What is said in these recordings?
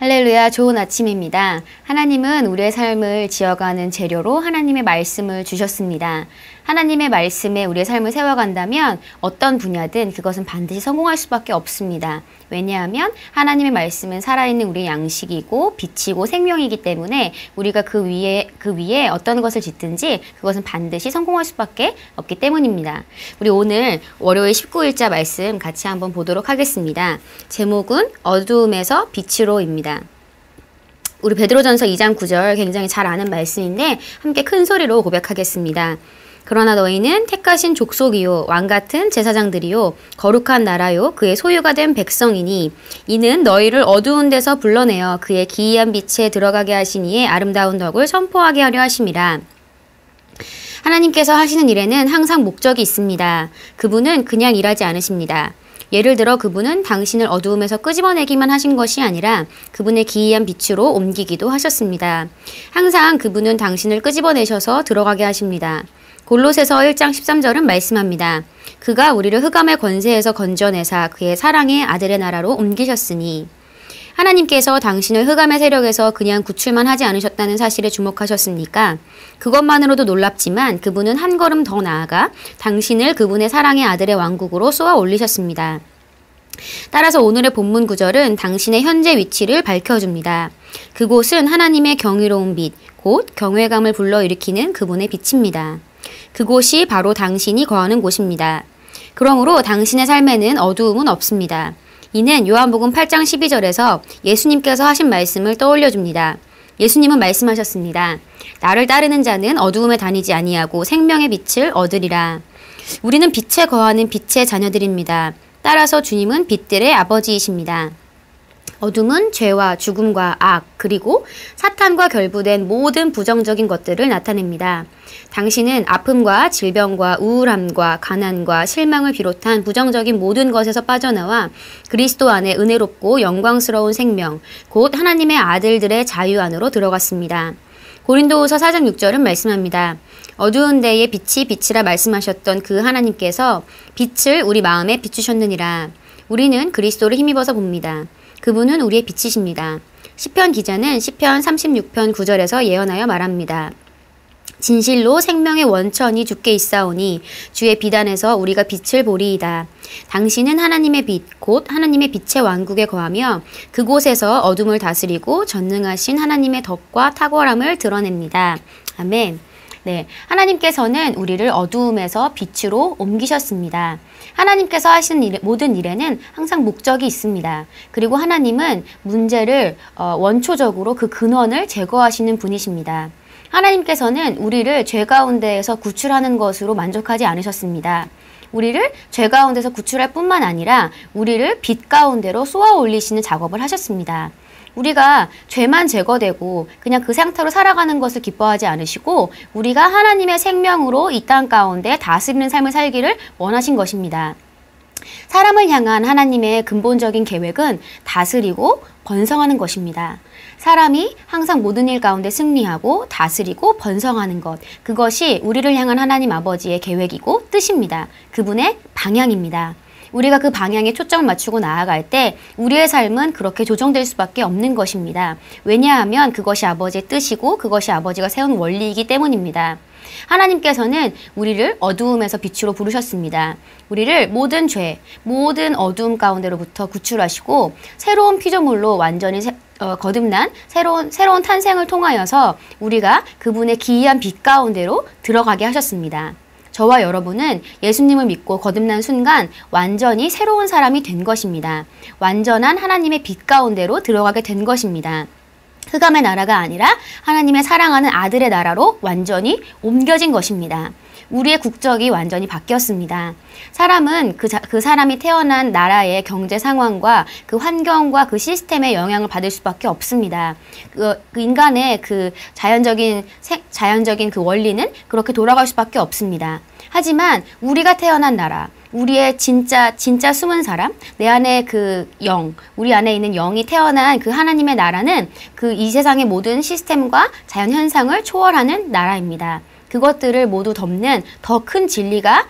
할렐루야, 좋은 아침입니다. 하나님은 우리의 삶을 지어가는 재료로 하나님의 말씀을 주셨습니다. 하나님의 말씀에 우리의 삶을 세워간다면 어떤 분야든 그것은 반드시 성공할 수밖에 없습니다. 왜냐하면 하나님의 말씀은 살아있는 우리의 양식이고 빛이고 생명이기 때문에 우리가 그 위에 어떤 것을 짓든지 그것은 반드시 성공할 수밖에 없기 때문입니다. 우리 오늘 월요일 19일자 말씀 같이 한번 보도록 하겠습니다. 제목은 어두움에서 빛으로입니다. 우리 베드로전서 2장 9절 굉장히 잘 아는 말씀인데 함께 큰 소리로 고백하겠습니다. 그러나 너희는 택하신 족속이요 왕같은 제사장들이요 거룩한 나라요 그의 소유가 된 백성이니 이는 너희를 어두운 데서 불러내어 그의 기이한 빛에 들어가게 하신 이의 아름다운 덕을 선포하게 하려 하심이라. 하나님께서 하시는 일에는 항상 목적이 있습니다. 그분은 그냥 일하지 않으십니다. 예를 들어 그분은 당신을 어두움에서 끄집어내기만 하신 것이 아니라 그분의 기이한 빛으로 옮기기도 하셨습니다. 항상 그분은 당신을 끄집어내셔서 들어가게 하십니다. 골로새서 1장 13절은 말씀합니다. 그가 우리를 흑암의 권세에서 건져내사 그의 사랑의 아들의 나라로 옮기셨으니 하나님께서 당신을 흑암의 세력에서 그냥 구출만 하지 않으셨다는 사실에 주목하셨습니까? 그것만으로도 놀랍지만 그분은 한 걸음 더 나아가 당신을 그분의 사랑의 아들의 왕국으로 쏘아 올리셨습니다. 따라서 오늘의 본문 구절은 당신의 현재 위치를 밝혀줍니다. 그곳은 하나님의 경이로운 빛, 곧 경외감을 불러일으키는 그분의 빛입니다. 그곳이 바로 당신이 거하는 곳입니다. 그러므로 당신의 삶에는 어두움은 없습니다. 이는 요한복음 8장 12절에서 예수님께서 하신 말씀을 떠올려줍니다. 예수님은 말씀하셨습니다. 나를 따르는 자는 어두움에 다니지 아니하고 생명의 빛을 얻으리라. 우리는 빛에 거하는 빛의 자녀들입니다. 따라서 주님은 빛들의 아버지이십니다. 어둠은 죄와 죽음과 악, 그리고 사탄과 결부된 모든 부정적인 것들을 나타냅니다. 당신은 아픔과 질병과 우울함과 가난과 실망을 비롯한 부정적인 모든 것에서 빠져나와 그리스도 안에 은혜롭고 영광스러운 생명, 곧 하나님의 아들들의 자유 안으로 들어갔습니다. 고린도후서 4장 6절은 말씀합니다. 어두운 데에 빛이 빛이라 말씀하셨던 그 하나님께서 빛을 우리 마음에 비추셨느니라. 우리는 그리스도를 힘입어서 봅니다. 그분은 우리의 빛이십니다. 시편 기자는 시편 36편 9절에서 예언하여 말합니다. 진실로 생명의 원천이 주께 있사오니 주의 빛 안에서 우리가 빛을 보리이다. 당신은 하나님의 빛, 곧 하나님의 빛의 왕국에 거하며 그곳에서 어둠을 다스리고 전능하신 하나님의 덕과 탁월함을 드러냅니다. 아멘. 네, 하나님께서는 우리를 어두움에서 빛으로 옮기셨습니다. 하나님께서 하시는 모든 일에는 항상 목적이 있습니다. 그리고 하나님은 문제를 원초적으로 그 근원을 제거하시는 분이십니다. 하나님께서는 우리를 죄 가운데에서 구출하는 것으로 만족하지 않으셨습니다. 우리를 죄 가운데서 구출할 뿐만 아니라 우리를 빛 가운데로 쏘아 올리시는 작업을 하셨습니다. 우리가 죄만 제거되고 그냥 그 상태로 살아가는 것을 기뻐하지 않으시고 우리가 하나님의 생명으로 이 땅 가운데 다스리는 삶을 살기를 원하신 것입니다. 사람을 향한 하나님의 근본적인 계획은 다스리고 번성하는 것입니다. 사람이 항상 모든 일 가운데 승리하고 다스리고 번성하는 것, 그것이 우리를 향한 하나님 아버지의 계획이고 뜻입니다. 그분의 방향입니다. 우리가 그 방향에 초점을 맞추고 나아갈 때 우리의 삶은 그렇게 조정될 수밖에 없는 것입니다. 왜냐하면 그것이 아버지의 뜻이고 그것이 아버지가 세운 원리이기 때문입니다. 하나님께서는 우리를 어두움에서 빛으로 부르셨습니다. 우리를 모든 죄, 모든 어두움 가운데로부터 구출하시고 새로운 피조물로 완전히 거듭난 새로운 탄생을 통하여서 우리가 그분의 기이한 빛 가운데로 들어가게 하셨습니다. 저와 여러분은 예수님을 믿고 거듭난 순간 완전히 새로운 사람이 된 것입니다. 완전한 하나님의 빛 가운데로 들어가게 된 것입니다. 흑암의 나라가 아니라 하나님의 사랑하는 아들의 나라로 완전히 옮겨진 것입니다. 우리의 국적이 완전히 바뀌었습니다. 사람은 그 사람이 태어난 나라의 경제 상황과 그 환경과 그 시스템의 영향을 받을 수밖에 없습니다. 그 인간의 그 자연적인 그 원리는 그렇게 돌아갈 수밖에 없습니다. 하지만 우리가 태어난 나라, 우리의 진짜 숨은 사람, 내 안에 그 우리 안에 있는 영이 태어난 그 하나님의 나라는 그 이 세상의 모든 시스템과 자연 현상을 초월하는 나라입니다. 그것들을 모두 덮는 더 큰 진리가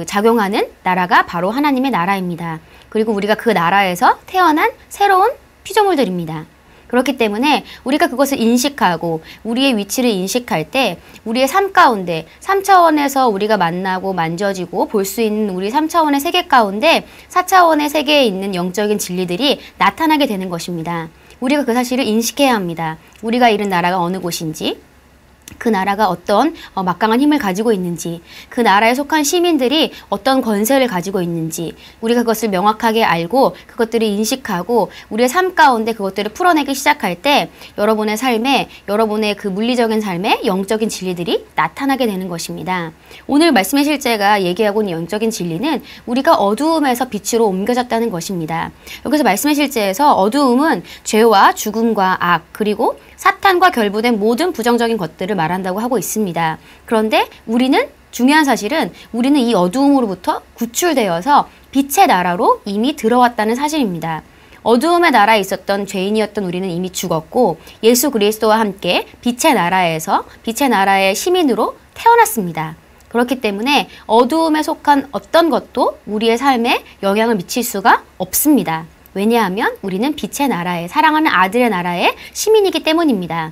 작용하는 나라가 바로 하나님의 나라입니다. 그리고 우리가 그 나라에서 태어난 새로운 피조물들입니다. 그렇기 때문에 우리가 그것을 인식하고 우리의 위치를 인식할 때 우리의 삶 가운데 3차원에서 우리가 만나고 만져지고 볼 수 있는 우리 3차원의 세계 가운데 4차원의 세계에 있는 영적인 진리들이 나타나게 되는 것입니다. 우리가 그 사실을 인식해야 합니다. 우리가 이른 나라가 어느 곳인지, 그 나라가 어떤 막강한 힘을 가지고 있는지, 그 나라에 속한 시민들이 어떤 권세를 가지고 있는지 우리가 그것을 명확하게 알고 그것들을 인식하고 우리의 삶 가운데 그것들을 풀어내기 시작할 때 여러분의 삶에, 여러분의 그 물리적인 삶에 영적인 진리들이 나타나게 되는 것입니다. 오늘 말씀의 실제가 얘기하고 있는 영적인 진리는 우리가 어두움에서 빛으로 옮겨졌다는 것입니다. 여기서 말씀의 실제에서 어두움은 죄와 죽음과 악, 그리고 사탄과 결부된 모든 부정적인 것들을 말한다고 하고 있습니다. 그런데 우리는, 중요한 사실은 우리는 이 어두움으로부터 구출되어서 빛의 나라로 이미 들어왔다는 사실입니다. 어두움의 나라에 있었던 죄인이었던 우리는 이미 죽었고 예수 그리스도와 함께 빛의 나라에서 빛의 나라의 시민으로 태어났습니다. 그렇기 때문에 어두움에 속한 어떤 것도 우리의 삶에 영향을 미칠 수가 없습니다. 왜냐하면 우리는 빛의 나라에, 사랑하는 아들의 나라의 시민이기 때문입니다.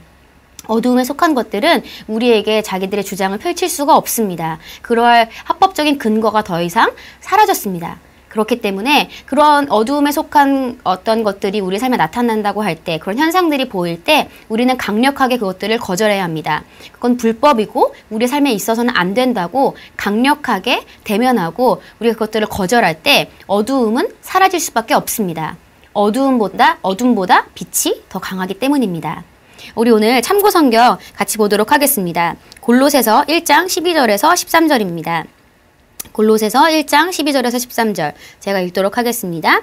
어두움에 속한 것들은 우리에게 자기들의 주장을 펼칠 수가 없습니다. 그러할 합법적인 근거가 더 이상 사라졌습니다. 그렇기 때문에 그런 어두움에 속한 어떤 것들이 우리 삶에 나타난다고 할 때, 그런 현상들이 보일 때 우리는 강력하게 그것들을 거절해야 합니다. 그건 불법이고 우리 삶에 있어서는 안 된다고 강력하게 대면하고 우리가 그것들을 거절할 때 어두움은 사라질 수밖에 없습니다. 어둠보다 빛이 더 강하기 때문입니다. 우리 오늘 참고 성경 같이 보도록 하겠습니다. 골로새서 1장 12절에서 13절입니다. 골로새서 1장 12절에서 13절 제가 읽도록 하겠습니다.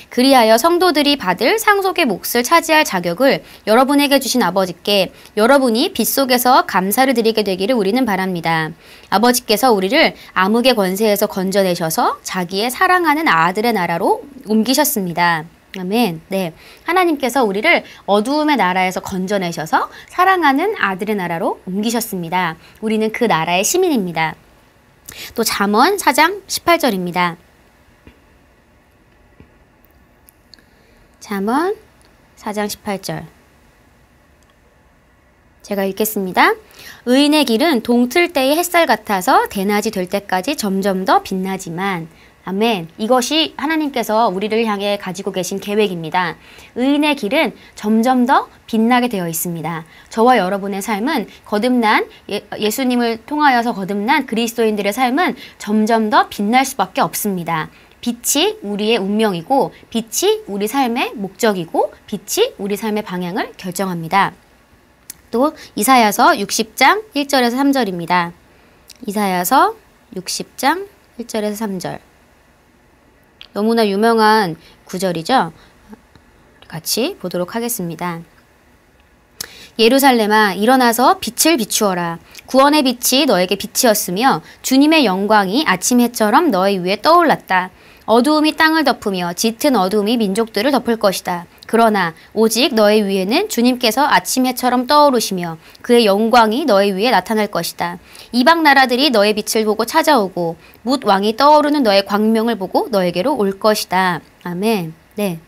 그리하여 성도들이 받을 상속의 몫을 차지할 자격을 여러분에게 주신 아버지께 여러분이 빛 속에서 감사를 드리게 되기를 우리는 바랍니다. 아버지께서 우리를 암흑의 권세에서 건져내셔서 자기의 사랑하는 아들의 나라로 옮기셨습니다. 아멘. 네, 하나님께서 우리를 어두움의 나라에서 건져내셔서 사랑하는 아들의 나라로 옮기셨습니다. 우리는 그 나라의 시민입니다. 또 잠언 4장 18절입니다. 잠언 4장 18절 제가 읽겠습니다. 의인의 길은 동틀 때의 햇살 같아서 대낮이 될 때까지 점점 더 빛나지만, 아멘. 이것이 하나님께서 우리를 향해 가지고 계신 계획입니다. 의인의 길은 점점 더 빛나게 되어 있습니다. 저와 여러분의 삶은 거듭난 예수님을 통하여서 거듭난 그리스도인들의 삶은 점점 더 빛날 수밖에 없습니다. 빛이 우리의 운명이고 빛이 우리 삶의 목적이고 빛이 우리 삶의 방향을 결정합니다. 또 이사야서 60장 1절에서 3절입니다. 이사야서 60장 1절에서 3절 너무나 유명한 구절이죠. 같이 보도록 하겠습니다. 예루살렘아 일어나서 빛을 비추어라. 구원의 빛이 너에게 빛이었으며 주님의 영광이 아침 해처럼 너희 위에 떠올랐다. 어두움이 땅을 덮으며 짙은 어두움이 민족들을 덮을 것이다. 그러나 오직 너희 위에는 주님께서 아침 해처럼 떠오르시며 그의 영광이 너희 위에 나타날 것이다. 이방 나라들이 너의 빛을 보고 찾아오고 뭇 왕이 떠오르는 너의 광명을 보고 너에게로 올 것이다. 아멘. 네,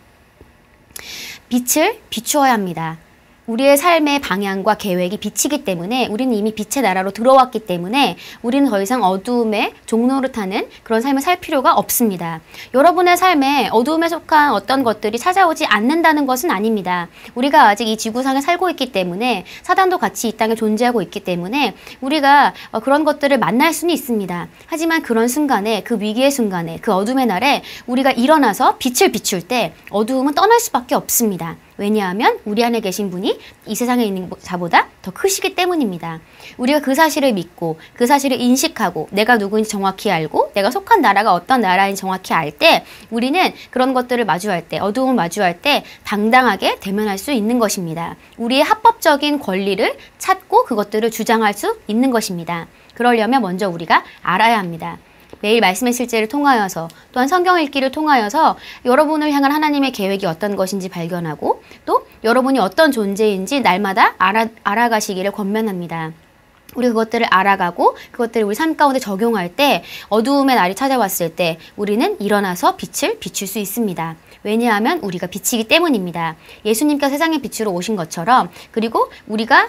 빛을 비추어야 합니다. 우리의 삶의 방향과 계획이 빛이기 때문에 우리는 이미 빛의 나라로 들어왔기 때문에 우리는 더 이상 어두움의 종노릇하는 그런 삶을 살 필요가 없습니다. 여러분의 삶에 어두움에 속한 어떤 것들이 찾아오지 않는다는 것은 아닙니다. 우리가 아직 이 지구상에 살고 있기 때문에 사단도 같이 이 땅에 존재하고 있기 때문에 우리가 그런 것들을 만날 수는 있습니다. 하지만 그런 순간에, 그 위기의 순간에, 그 어둠의 날에 우리가 일어나서 빛을 비출 때 어두움은 떠날 수밖에 없습니다. 왜냐하면 우리 안에 계신 분이 이 세상에 있는 자보다 더 크시기 때문입니다. 우리가 그 사실을 믿고 그 사실을 인식하고 내가 누구인지 정확히 알고 내가 속한 나라가 어떤 나라인지 정확히 알 때 우리는 그런 것들을 마주할 때, 어두움을 마주할 때 당당하게 대면할 수 있는 것입니다. 우리의 합법적인 권리를 찾고 그것들을 주장할 수 있는 것입니다. 그러려면 먼저 우리가 알아야 합니다. 매일 말씀의 실제를 통하여서 또한 성경 읽기를 통하여서 여러분을 향한 하나님의 계획이 어떤 것인지 발견하고 또 여러분이 어떤 존재인지 날마다 알아가시기를 권면합니다. 우리 그것들을 알아가고 그것들을 우리 삶 가운데 적용할 때 어두움의 날이 찾아왔을 때 우리는 일어나서 빛을 비출 수 있습니다. 왜냐하면 우리가 빛이기 때문입니다. 예수님께서 세상의 빛으로 오신 것처럼 그리고 우리가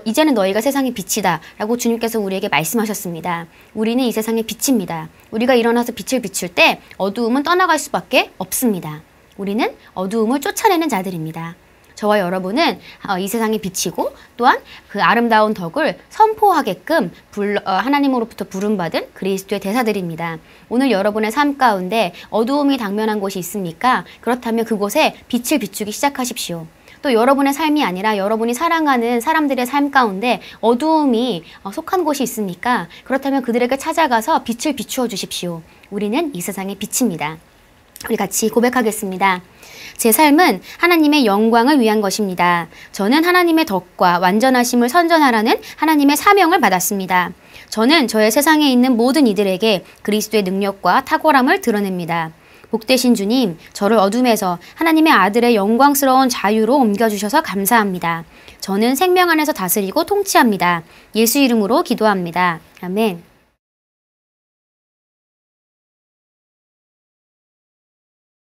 이제는 너희가 세상의 빛이다 라고 주님께서 우리에게 말씀하셨습니다. 우리는 이 세상의 빛입니다. 우리가 일어나서 빛을 비출 때 어두움은 떠나갈 수밖에 없습니다. 우리는 어두움을 쫓아내는 자들입니다. 저와 여러분은 이 세상의 빛이고 또한 그 아름다운 덕을 선포하게끔 하나님으로부터 부름받은 그리스도의 대사들입니다. 오늘 여러분의 삶 가운데 어두움이 당면한 곳이 있습니까? 그렇다면 그곳에 빛을 비추기 시작하십시오. 또 여러분의 삶이 아니라 여러분이 사랑하는 사람들의 삶 가운데 어두움이 속한 곳이 있습니까? 그렇다면 그들에게 찾아가서 빛을 비추어 주십시오. 우리는 이 세상의 빛입니다. 우리 같이 고백하겠습니다. 제 삶은 하나님의 영광을 위한 것입니다. 저는 하나님의 덕과 완전하심을 선전하라는 하나님의 사명을 받았습니다. 저는 저의 세상에 있는 모든 이들에게 그리스도의 능력과 탁월함을 드러냅니다. 복되신 주님, 저를 어둠에서 하나님의 아들의 영광스러운 자유로 옮겨주셔서 감사합니다. 저는 생명 안에서 다스리고 통치합니다. 예수 이름으로 기도합니다. 아멘.